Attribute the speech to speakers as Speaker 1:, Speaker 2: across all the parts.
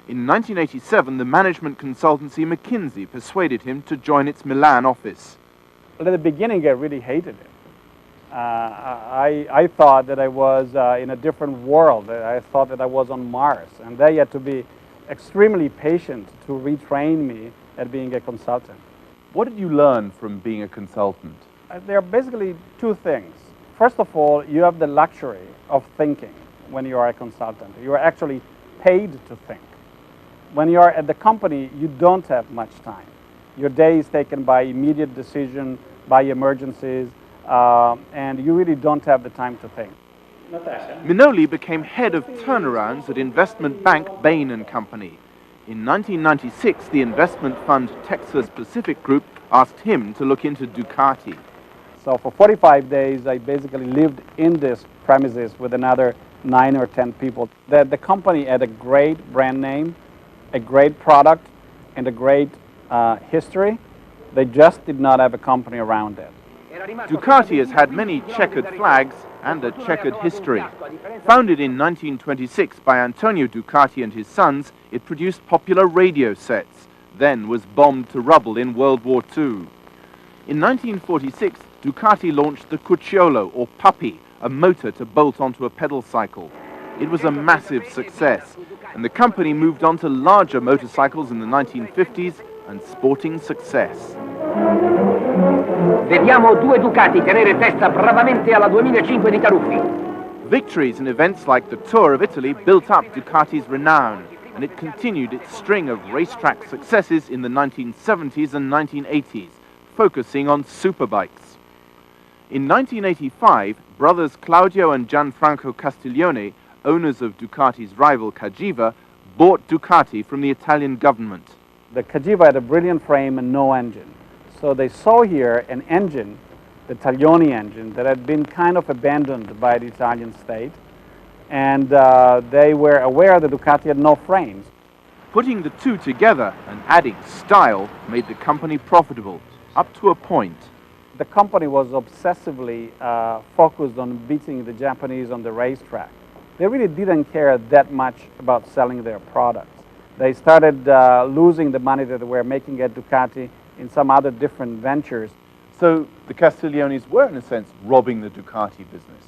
Speaker 1: In 1987, the management consultancy McKinsey persuaded him to join its Milan office.
Speaker 2: At the beginning, I really hated it. I thought that I was in a different world. I thought that I was on Mars, and they had to be extremely patient to retrain me at being a consultant.
Speaker 1: What did you learn from being a consultant?
Speaker 2: There are basically two things. First of all, you have the luxury of thinking when you are a consultant. You are actually paid to think. When you are at the company, you don't have much time. Your day is taken by immediate decision, by emergencies, and you really don't have the time to think.
Speaker 1: Minoli became head of turnarounds at investment bank Bain & Company. In 1996, the investment fund Texas Pacific Group asked him to look into Ducati.
Speaker 2: So for 45 days, I basically lived in this premises with another 9 or 10 people. The company had a great brand name, a great product, and a great history. They just did not have a company around it.
Speaker 1: Ducati has had many checkered flags and a checkered history. Founded in 1926 by Antonio Ducati and his sons, it produced popular radio sets, then was bombed to rubble in World War II. In 1946, Ducati launched the Cucciolo, or puppy, a motor to bolt onto a pedal cycle. It was a massive success, and the company moved on to larger motorcycles in the 1950s and sporting success.
Speaker 3: Vediamo due Ducati tenere testa bravamente alla 2005 di Taruffi.
Speaker 1: Victories in events like the Tour of Italy built up Ducati's renown, and it continued its string of racetrack successes in the 1970s and 1980s, focusing on superbikes. In 1985, brothers Claudio and Gianfranco Castiglione, owners of Ducati's rival Cagiva, bought Ducati from the Italian government.
Speaker 2: The Cagiva had a brilliant frame and no engine. So they saw here an engine, the Taglioni engine, that had been kind of abandoned by the Italian state. And they were aware that Ducati had no frames.
Speaker 1: Putting the two together and adding style made the company profitable, up to a point.
Speaker 2: The company was obsessively focused on beating the Japanese on the racetrack. They really didn't care that much about selling their products. They started losing the money that they were making at Ducati in some other different ventures.
Speaker 1: So the Castigliones were, in a sense, robbing the Ducati business.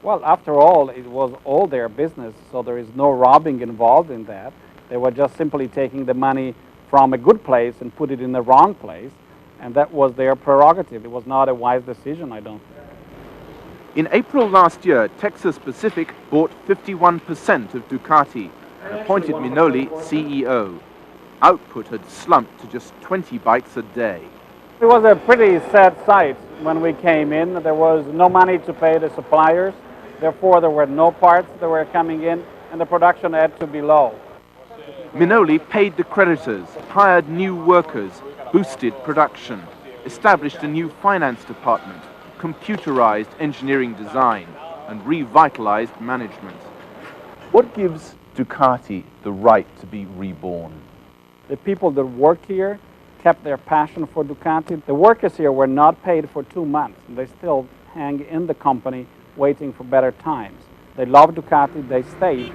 Speaker 2: Well, after all, it was all their business, so there is no robbing involved in that. They were just simply taking the money from a good place and put it in the wrong place, and that was their prerogative. It was not a wise decision, I don't think.
Speaker 1: In April last year, Texas Pacific bought 51% of Ducati and appointed Minoli CEO. Output had slumped to just 20 bikes a day.
Speaker 2: It was a pretty sad sight when we came in. There was no money to pay the suppliers. Therefore, there were no parts that were coming in, and the production had to be low.
Speaker 1: Minoli paid the creditors, hired new workers, boosted production, established a new finance department, computerized engineering design, and revitalized management. What gives Ducati the right to be reborn?
Speaker 2: The people that worked here kept their passion for Ducati. The workers here were not paid for 2 months. They still hang in the company waiting for better times. They loved Ducati, they stayed,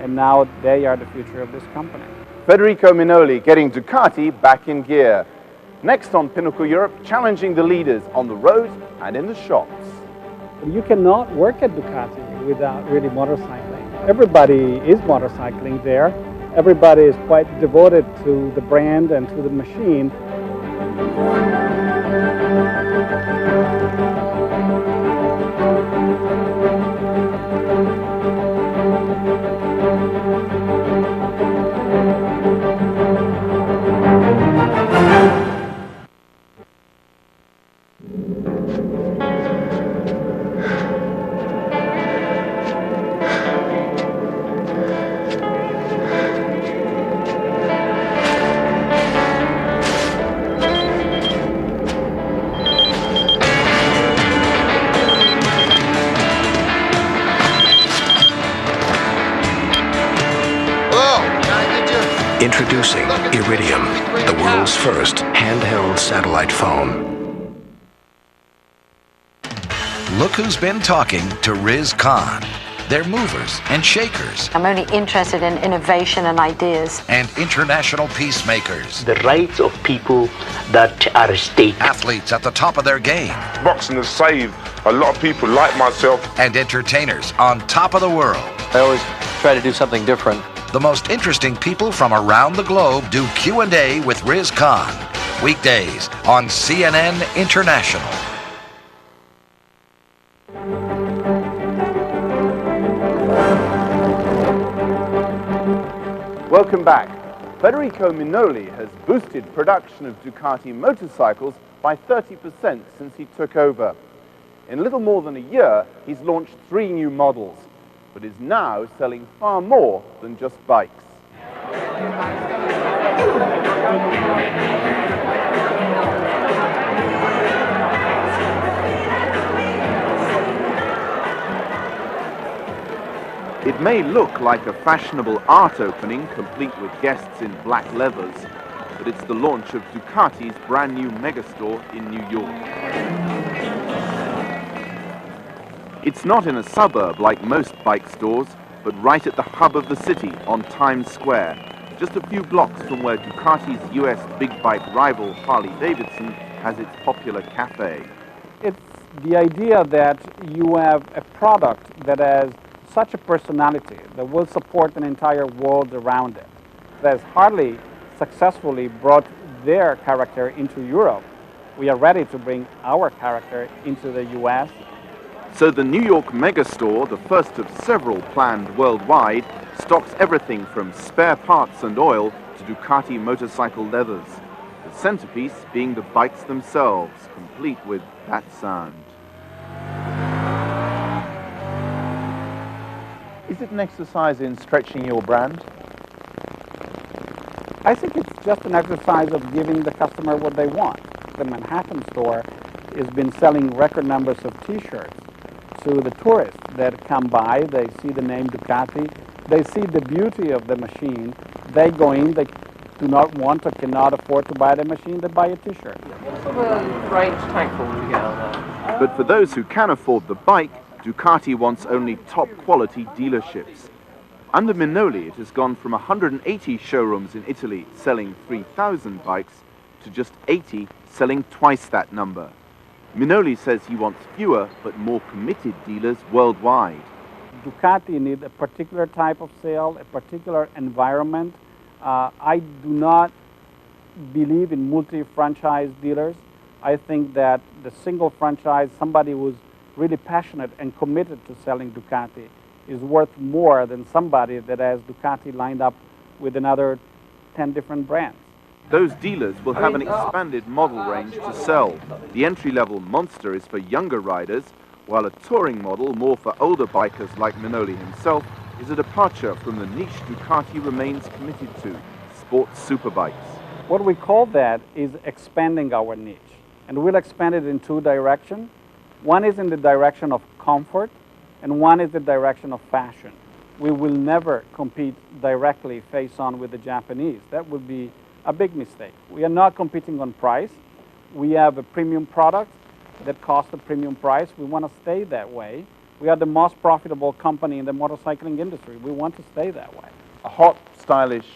Speaker 2: and now they are the future of this company.
Speaker 1: Federico Minoli getting Ducati back in gear. Next on Pinnacle Europe, challenging the leaders on the road and in the shops.
Speaker 2: You cannot work at Ducati without really motorcycling. Everybody is motorcycling there. Everybody is quite devoted to the brand and to the machine.
Speaker 4: Introducing Iridium, the world's first handheld satellite phone.
Speaker 5: Look who's been talking to Riz Khan. They're movers and shakers
Speaker 6: I'm only interested in innovation and ideas.
Speaker 5: and international peacemakers.
Speaker 7: The rights of people that are at stake.
Speaker 5: Athletes at the top of their game
Speaker 8: Boxing has saved a lot of people like myself.
Speaker 5: and entertainers on top of the world.
Speaker 9: I always try to do something different.
Speaker 5: The most interesting people from around the globe do Q&A with Riz Khan. Weekdays on CNN International.
Speaker 1: Welcome back. Federico Minoli has boosted production of Ducati motorcycles by 30% since he took over. In a little more than a year, he's launched 3 new models, but is now selling far more than just bikes. It may look like a fashionable art opening, complete with guests in black leathers, but it's the launch of Ducati's brand new megastore in New York. It's not in a suburb like most bike stores, but right at the hub of the city on Times Square, just a few blocks from where Ducati's US big bike rival Harley-Davidson has its popular cafe.
Speaker 2: It's the idea that you have a product that has such a personality that will support an entire world around it. As Harley successfully brought their character into Europe, we are ready to bring our character into the US.
Speaker 1: So the New York megastore, the first of several planned worldwide, stocks everything from spare parts and oil to Ducati motorcycle leathers. The centerpiece being the bikes themselves, complete with that sound. Is it an exercise in stretching your brand?
Speaker 2: I think it's just an exercise of giving the customer what they want. The Manhattan store has been selling record numbers of T-shirts to the tourists that come by. They see the name Ducati. They see the beauty of the machine. They go in. They do not want or cannot afford to buy the machine. They buy a T-shirt.
Speaker 9: What sort of range tank would you get on that?
Speaker 1: But for those who can afford the bike, Ducati wants only top-quality dealerships. Under Minoli, it has gone from 180 showrooms in Italy selling 3,000 bikes to just 80 selling twice that number. Minoli says he wants fewer but more committed dealers worldwide.
Speaker 2: Ducati needs a particular type of sale, a particular environment. I do not believe in multi-franchise dealers. I think that the single franchise, somebody who's really passionate and committed to selling Ducati, is worth more than somebody that has Ducati lined up with another 10 different brands.
Speaker 1: Those dealers will have an expanded model range to sell. The entry-level Monster is for younger riders, while a touring model, more for older bikers like Minoli himself, is a departure from the niche Ducati remains committed to, sports superbikes.
Speaker 2: What we call that is expanding our niche. And we'll expand it in 2 directions. One is in the direction of comfort, and one is the direction of fashion. We will never compete directly face-on with the Japanese. That would be a big mistake. We are not competing on price. We have a premium product that costs a premium price. We want to stay that way. We are the most profitable company in the motorcycling industry. We want to stay that way.
Speaker 1: A hot, stylish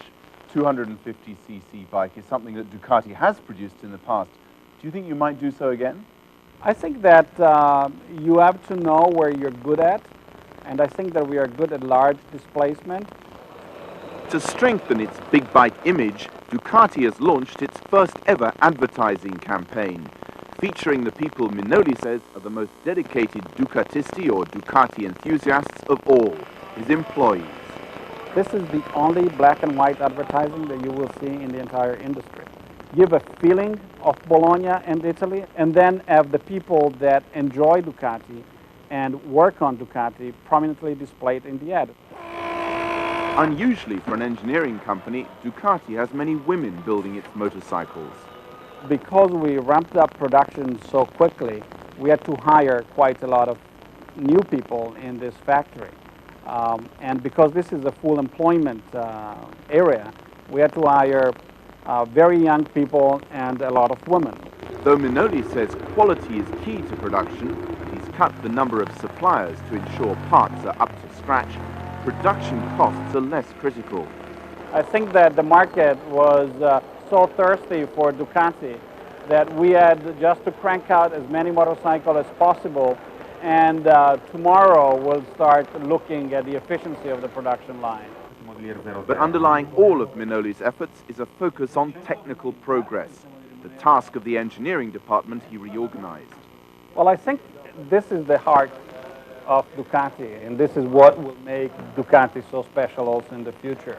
Speaker 1: 250cc bike is something that Ducati has produced in the past. Do you think you might do so again?
Speaker 2: I think that you have to know where you're good at, and I think that we are good at large displacement.
Speaker 1: To strengthen its big bike image, Ducati has launched its first ever advertising campaign, featuring the people Minoli says are the most dedicated Ducatisti or Ducati enthusiasts of all, his employees.
Speaker 2: This is the only black and white advertising that you will see in the entire industry. Give a feeling of Bologna and Italy, and then have the people that enjoy Ducati and work on Ducati prominently displayed in the ad.
Speaker 1: Unusually for an engineering company, Ducati has many women building its motorcycles.
Speaker 2: Because we ramped up production so quickly, we had to hire quite a lot of new people in this factory. And because this is a full employment area, we had to hire very young people and a lot of women.
Speaker 1: Though Minoli says quality is key to production, he's cut the number of suppliers to ensure parts are up to scratch, production costs are less critical.
Speaker 2: I think that the market was so thirsty for Ducati that we had just to crank out as many motorcycles as possible, and tomorrow we'll start looking at the efficiency of the production line.
Speaker 1: But underlying all of Minoli's efforts is a focus on technical progress, the task of the engineering department he reorganized.
Speaker 2: Well, I think this is the heart of Ducati, and this is what will make Ducati so special also in the future.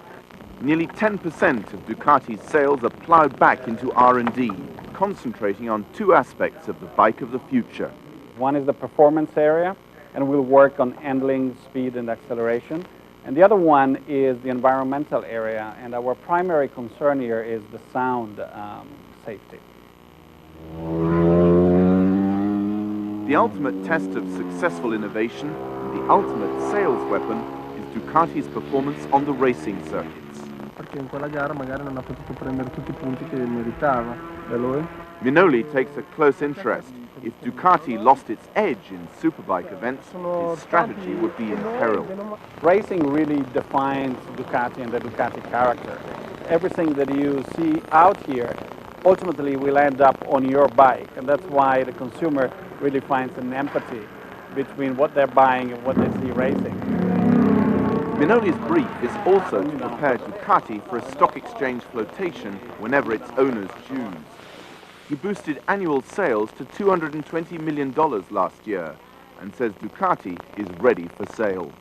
Speaker 1: Nearly 10% of Ducati's sales are plowed back into R&D, concentrating on two aspects of the bike of the future.
Speaker 2: One is the performance area, and we'll work on handling, speed, and acceleration. And the other one is the environmental area, and our primary concern here is the sound safety.
Speaker 1: The ultimate test of successful innovation, the ultimate sales weapon, is Ducati's performance on the racing circuits.
Speaker 9: Perché in quella gara magari non ha potuto prendere tutti I punti che meritava da lui.
Speaker 1: Minoli takes a close interest. If Ducati lost its edge in superbike events, his strategy would be in peril.
Speaker 2: Racing really defines Ducati and the Ducati character. Everything that you see out here ultimately will end up on your bike, and that's why the consumer really finds an empathy between what they're buying and what they see racing.
Speaker 1: Minoli's brief is also to prepare Ducati for a stock exchange flotation whenever its owners choose. He boosted annual sales to $220 million last year and says Ducati is ready for sale.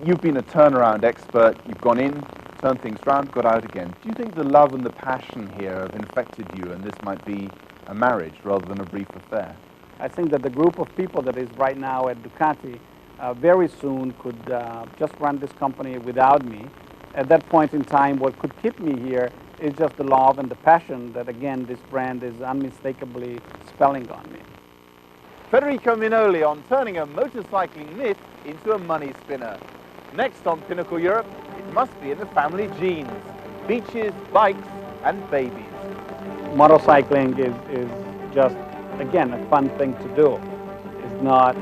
Speaker 10: You've been a turnaround expert. You've gone in, turned things around, got out again. Do you think the love and the passion here have infected you and this might be a marriage rather than a brief affair?
Speaker 2: I think that the group of people that is right now at Ducati very soon could just run this company without me. At that point in time, what could keep me here is just the love and the passion that, again, this brand is unmistakably spelling on me.
Speaker 10: Federico Minoli on turning a motorcycling myth into a money spinner. Next on Pinnacle Europe, it must be in the family genes. Beaches, bikes, and babies.
Speaker 2: Motorcycling is just, again, a fun thing to do. It's not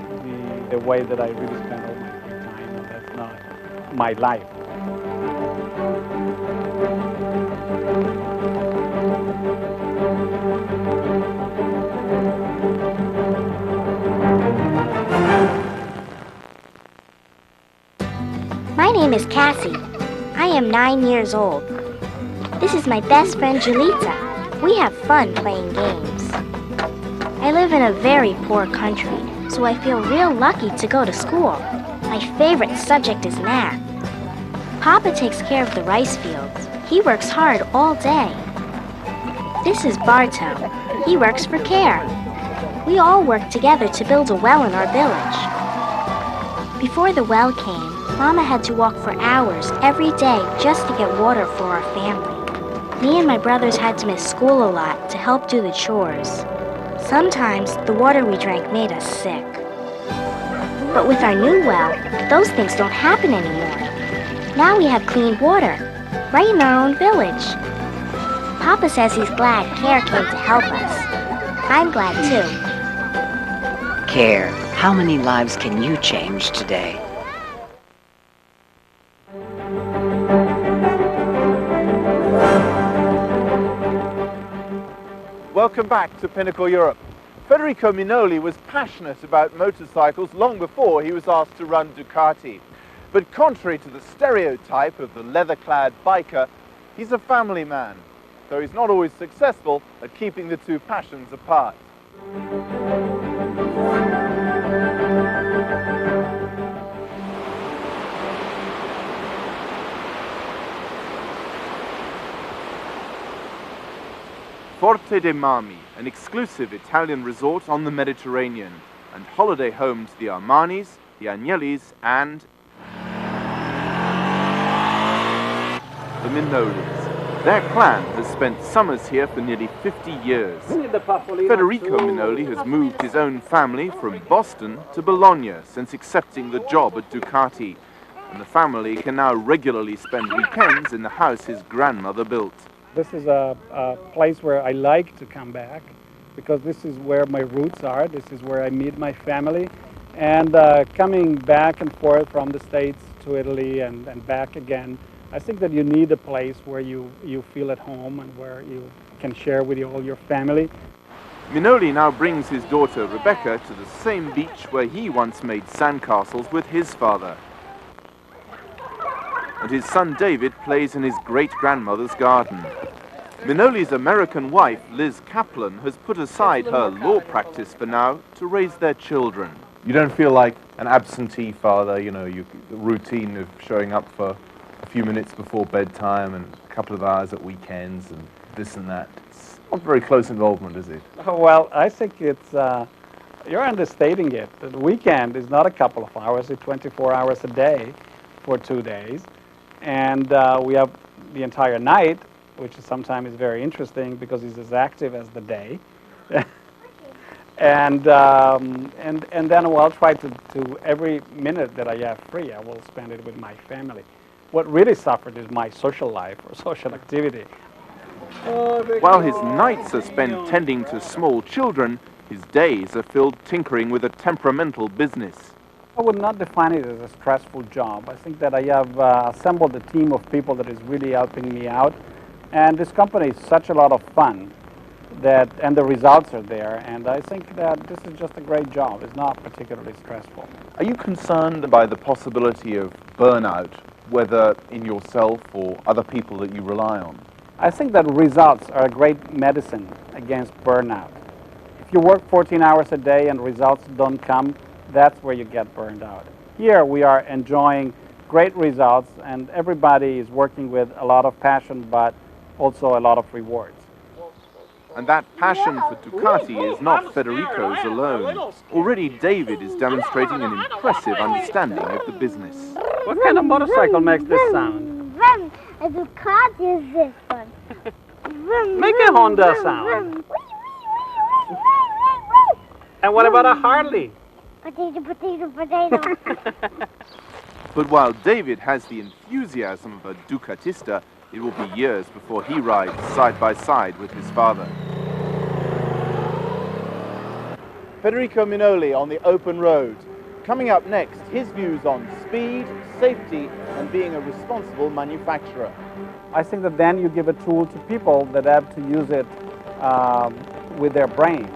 Speaker 2: the way that I really spend all my free time, and that's not my life.
Speaker 11: My name is Cassie. I am 9 years old. This is my best friend Julita. We have fun playing games. I live in a very poor country, so I feel real lucky to go to school. My favorite subject is math. Papa takes care of the rice fields. He works hard all day. This is Barto. He works for CARE. We all work together to build a well in our village. Before the well came, Mama had to walk for hours every day just to get water for our family. Me and my brothers had to miss school a lot to help do the chores. Sometimes the water we drank made us sick. But with our new well, those things don't happen anymore. Now we have clean water, right in our own village. Papa says he's glad CARE came to help us. I'm glad too.
Speaker 12: CARE, how many lives can you change today?
Speaker 10: Welcome back to Pinnacle Europe. Federico Minoli was passionate about motorcycles long before he was asked to run Ducati. But contrary to the stereotype of the leather-clad biker, he's a family man, so he's not always successful at keeping the two passions apart. Forte dei Marmi, an exclusive Italian resort on the Mediterranean, and holiday home to the Armanis, the Agnelis, and the Minolis. Their clan has spent summers here for nearly 50 years. Federico Minoli has moved his own family from Boston to Bologna since accepting the job at Ducati, and the family can now regularly spend weekends in the house his grandmother built.
Speaker 2: This is a place where I like to come back because this is where my roots are. This is where I meet my family. And coming back and forth from the States to Italy and back again, I think that you need a place where you feel at home and where you can share with all your family.
Speaker 1: Minoli now brings his daughter Rebecca to the same beach where he once made sandcastles with his father. And his son David plays in his great-grandmother's garden. Minoli's American wife, Liz Kaplan, has put aside her law practice for now to raise their children. You don't feel like an absentee father, you know, the routine of showing up for a few minutes before bedtime and a couple of hours at weekends and this and that. It's not very close involvement, is it?
Speaker 2: Well, I think it's, you're understating it. The weekend is not a couple of hours, it's 24 hours a day for 2 days. And we have the entire night, which is sometimes very interesting because it's as active as the day. And then I'll try to every minute that I have free, I will spend it with my family. What really suffered is my social life or social activity.
Speaker 1: While his nights are spent tending to small children, his days are filled tinkering with a temperamental business.
Speaker 2: I would not define it as a stressful job. I think that I have assembled a team of people that is really helping me out. And this company is such a lot of fun, and the results are there. And I think that this is just a great job. It's not particularly stressful.
Speaker 1: Are you concerned by the possibility of burnout, whether in yourself or other people that you rely on?
Speaker 2: I think that results are a great medicine against burnout. If you work 14 hours a day and results don't come, that's where you get burned out. Here we are enjoying great results and everybody is working with a lot of passion but also a lot of rewards.
Speaker 1: And that passion for Ducati is not Federico's alone. Already David is demonstrating an impressive understanding of the business.
Speaker 2: What kind of motorcycle makes this sound?
Speaker 11: A Ducati is this one.
Speaker 2: Make a Honda sound. And what about a Harley?
Speaker 11: Potato, potato, potato.
Speaker 1: But while David has the enthusiasm of a Ducatista, it will be years before he rides side by side with his father. Federico Minoli on the open road. Coming up next, his views on speed, safety, and being a responsible manufacturer.
Speaker 2: I think that then you give a tool to people that have to use it with their brains.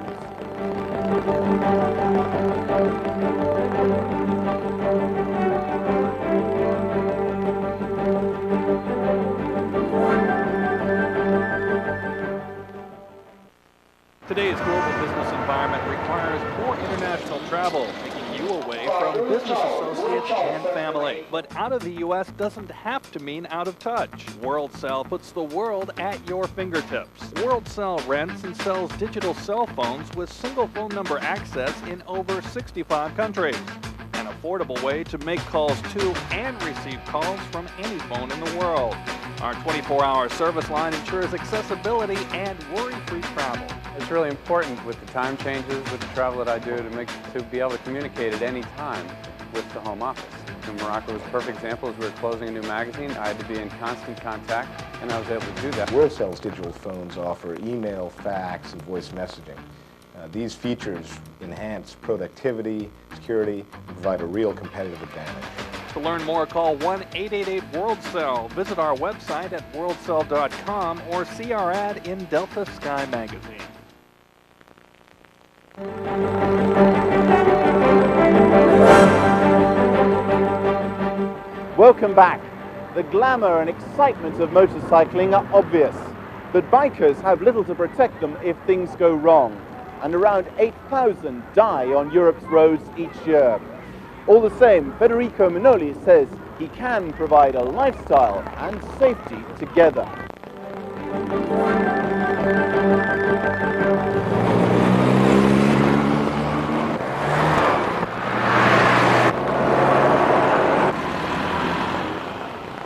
Speaker 13: Today's global business environment requires more international travel, taking you away from business associates and family. But out of the U.S. doesn't have to mean out of touch. WorldCell puts the world at your fingertips. WorldCell rents and sells digital cell phones with single phone number access in over 65 countries. An affordable way to make calls to and receive calls from any phone in the world. Our 24-hour service line ensures accessibility and worry-free travel.
Speaker 14: It's really important with the time changes, with the travel that I do, to be able to communicate at any time with the home office. In Morocco was a perfect example. As we were closing a new magazine, I had to be in constant contact, and I was able to do that.
Speaker 15: WorldCell's digital phones offer email, fax, and voice messaging. These features enhance productivity, security, and provide a real competitive advantage.
Speaker 13: To learn more, call 1-888-WorldCell. Visit our website at worldcell.com or see our ad in Delta Sky magazine.
Speaker 1: Welcome back. The glamour and excitement of motorcycling are obvious, but bikers have little to protect them if things go wrong, and around 8,000 die on Europe's roads each year. All the same, Federico Minoli says he can provide a lifestyle and safety together.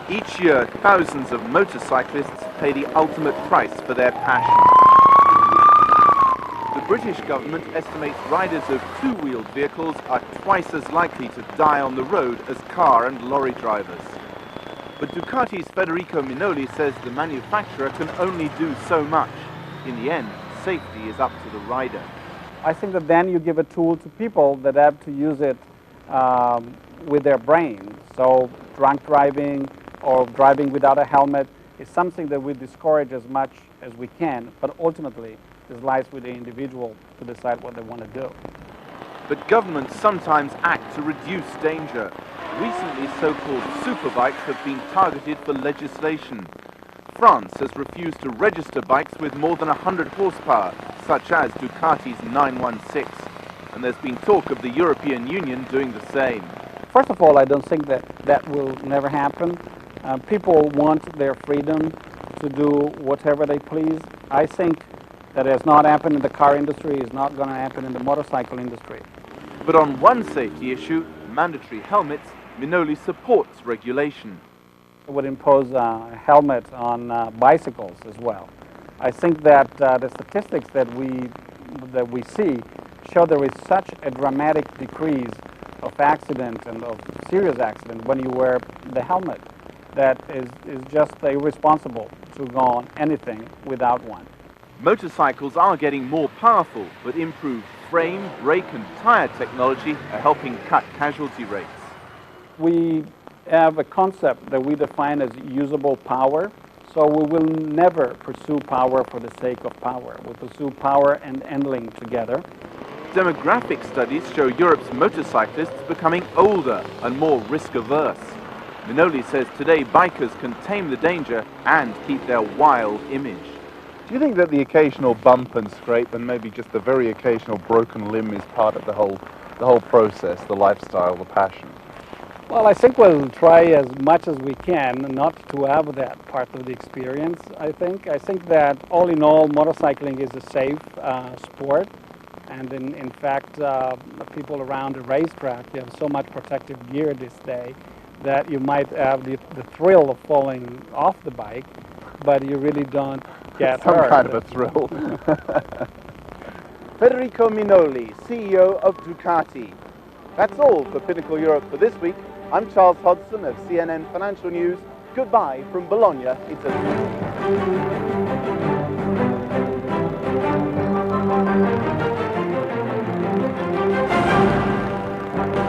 Speaker 1: Each year, thousands of motorcyclists pay the ultimate price for their passion. The British government estimates riders of two-wheeled vehicles are twice as likely to die on the road as car and lorry drivers. But Ducati's Federico Minoli says the manufacturer can only do so much. In the end, safety is up to the rider.
Speaker 2: I think that then you give a tool to people that have to use it with their brain. So drunk driving or driving without a helmet is something that we discourage as much as we can, but ultimately this lies with the individual to decide what they want to do.
Speaker 1: But governments sometimes act to reduce danger. Recently, so-called superbikes have been targeted for legislation. France has refused to register bikes with more than 100 horsepower, such as Ducati's 916. And there's been talk of the European Union doing the same.
Speaker 2: First of all, I don't think that will never happen. People want their freedom to do whatever they please. I think that has not happened in the car industry, is not going to happen in the motorcycle industry.
Speaker 1: But on one safety issue, mandatory helmets, Minoli supports regulation.
Speaker 2: It would impose a helmet on bicycles as well. I think that the statistics that we see show there is such a dramatic decrease of accident and of serious accident when you wear the helmet that is just irresponsible to go on anything without one.
Speaker 1: Motorcycles are getting more powerful, but improved frame, brake and tire technology are helping cut casualty rates.
Speaker 2: We have a concept that we define as usable power, so we will never pursue power for the sake of power. We'll pursue power and handling together.
Speaker 1: Demographic studies show Europe's motorcyclists becoming older and more risk-averse. Minoli says today bikers can tame the danger and keep their wild image.
Speaker 10: Do you think that the occasional bump and scrape and maybe just the very occasional broken limb is part of the whole process, the lifestyle, the passion?
Speaker 2: Well, I think we'll try as much as we can not to have that part of the experience, I think. I think that all in all, motorcycling is a safe sport. And in fact, people around the racetrack, you have so much protective gear this day that you might have the thrill of falling off the bike, but you really don't get hurt.
Speaker 10: Some kind of a thrill.
Speaker 1: Federico Minoli, CEO of Ducati. That's all for Pinnacle Europe for this week. I'm Charles Hodgson of CNN Financial News. Goodbye from Bologna, Italy.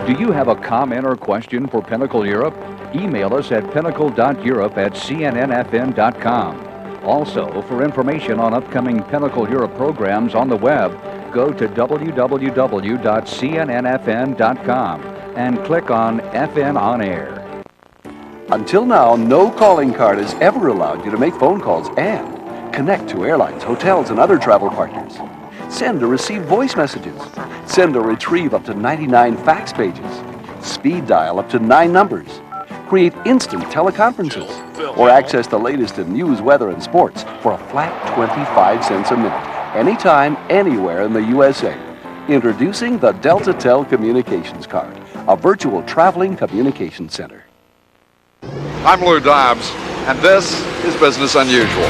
Speaker 16: Do you have a comment or question for Pinnacle Europe? Email us at pinnacle.europe@cnnfn.com. Also, for information on upcoming Pinnacle Europe programs on the web, go to www.cnnfn.com and click on FN on Air.
Speaker 17: Until now, no calling card has ever allowed you to make phone calls and connect to airlines, hotels, and other travel partners. Send or receive voice messages. Send or retrieve up to 99 fax pages. Speed dial up to 9 numbers. Create instant teleconferences. Or access the latest in news, weather, and sports for a flat 25 cents a minute. Anytime, anywhere in the USA. Introducing the DeltaTel Communications Card, a virtual traveling communication center.
Speaker 18: I'm Lou Dobbs, and this is Business Unusual.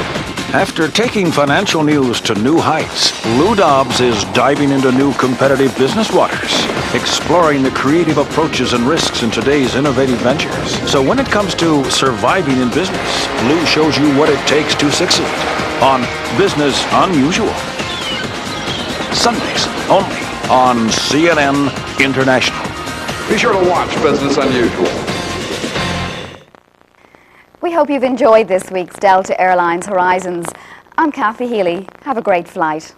Speaker 4: After taking financial news to new heights, Lou Dobbs is diving into new competitive business waters, exploring the creative approaches and risks in today's innovative ventures. So when it comes to surviving in business, Lou shows you what it takes to succeed on Business Unusual. Sundays only on CNN International.
Speaker 18: Be sure to watch Business Unusual.
Speaker 19: We hope you've enjoyed this week's Delta Airlines Horizons. I'm Kathy Healy. Have a great flight.